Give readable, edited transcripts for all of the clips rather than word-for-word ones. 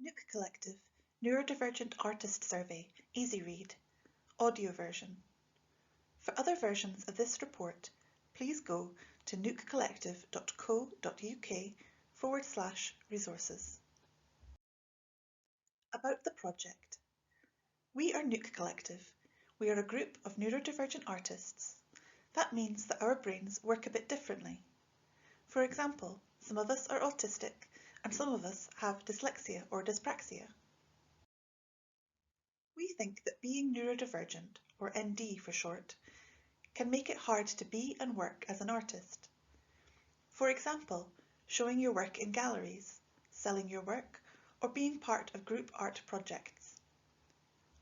Nook Collective Neurodivergent Artist Survey, Easy Read, audio version. For other versions of this report, please go to nookcollective.co.uk/resources. About the project. We are Nook Collective. We are a group of neurodivergent artists. That means that our brains work a bit differently. For example, some of us are autistic and some of us have dyslexia or dyspraxia. We think that being neurodivergent, or ND for short, can make it hard to be and work as an artist. For example, showing your work in galleries, selling your work, or being part of group art projects.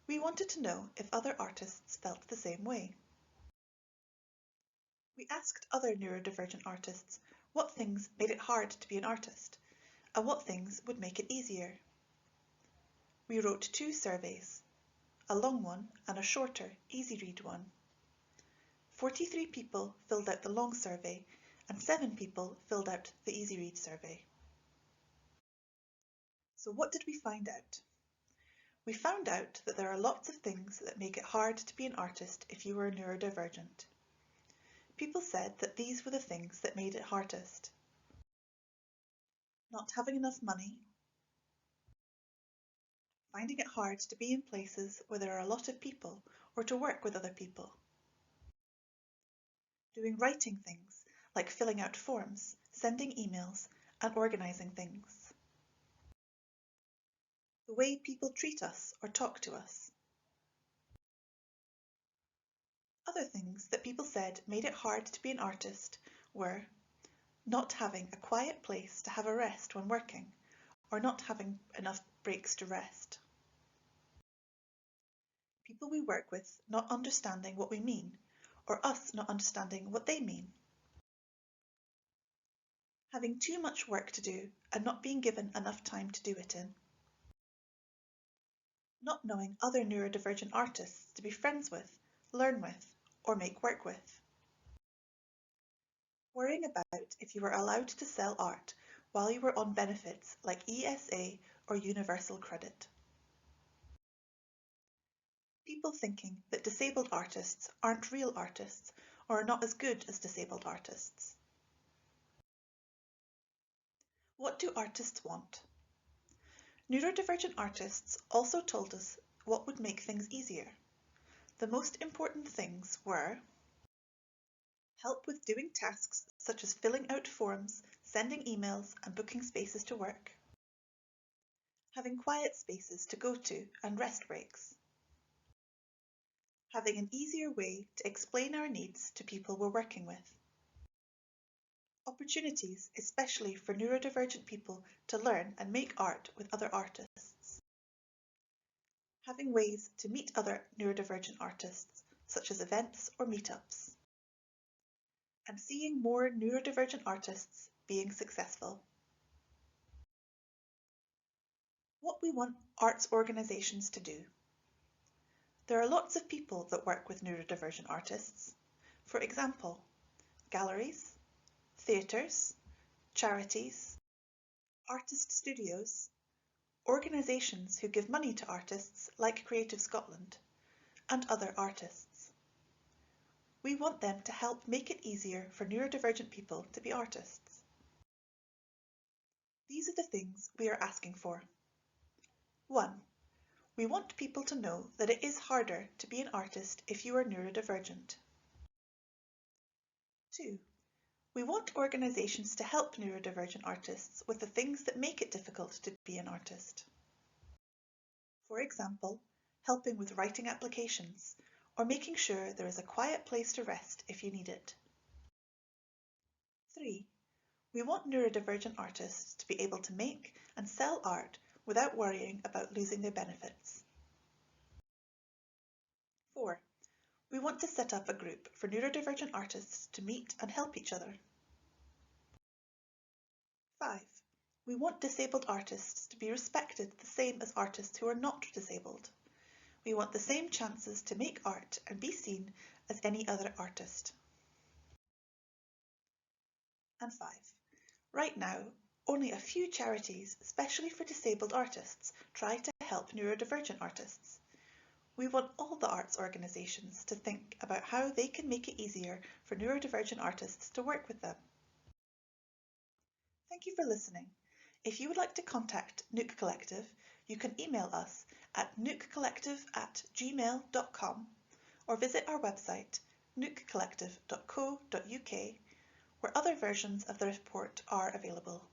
We wanted to know if other artists felt the same way. We asked other neurodivergent artists what things made it hard to be an artist, and what things would make it easier. We wrote 2 surveys, a long one and a shorter, easy read one. 43 people filled out the long survey and 7 people filled out the easy read survey. So what did we find out? We found out that there are lots of things that make it hard to be an artist if you were neurodivergent. People said that these were the things that made it hardest. Not having enough money, finding it hard to be in places where there are a lot of people or to work with other people, doing writing things like filling out forms, sending emails, and organising things, the way people treat us or talk to us. Other things that people said made it hard to be an artist were not having a quiet place to have a rest when working, or not having enough breaks to rest. People we work with not understanding what we mean, or us not understanding what they mean. Having too much work to do and not being given enough time to do it in. Not knowing other neurodivergent artists to be friends with, learn with, or make work with. Worrying about if you were allowed to sell art while you were on benefits like ESA or Universal Credit. People thinking that disabled artists aren't real artists or are not as good as disabled artists. What do artists want? Neurodivergent artists also told us what would make things easier. The most important things were help with doing tasks such as filling out forms, sending emails, and booking spaces to work. Having quiet spaces to go to and rest breaks. Having an easier way to explain our needs to people we're working with. Opportunities, especially for neurodivergent people, to learn and make art with other artists. Having ways to meet other neurodivergent artists, such as events or meetups. And seeing more neurodivergent artists being successful. What we want arts organisations to do. There are lots of people that work with neurodivergent artists. For example, galleries, theatres, charities, artist studios, organisations who give money to artists like Creative Scotland, and other artists. We want them to help make it easier for neurodivergent people to be artists. These are the things we are asking for. 1. We want people to know that it is harder to be an artist if you are neurodivergent. 2. We want organisations to help neurodivergent artists with the things that make it difficult to be an artist. For example, helping with writing applications, or making sure there is a quiet place to rest if you need it. 3. We want neurodivergent artists to be able to make and sell art without worrying about losing their benefits. 4. We want to set up a group for neurodivergent artists to meet and help each other. 5. We want disabled artists to be respected the same as artists who are not disabled. We want the same chances to make art and be seen as any other artist. And 5. Right now, Only a few charities, especially for disabled artists, try to help neurodivergent artists. We want all the arts organisations to think about how they can make it easier for neurodivergent artists to work with them. Thank you for listening. If you would like to contact Nook Collective, you can email us at nookcollective@gmail.com or visit our website nookcollective.co.uk, where other versions of the report are available.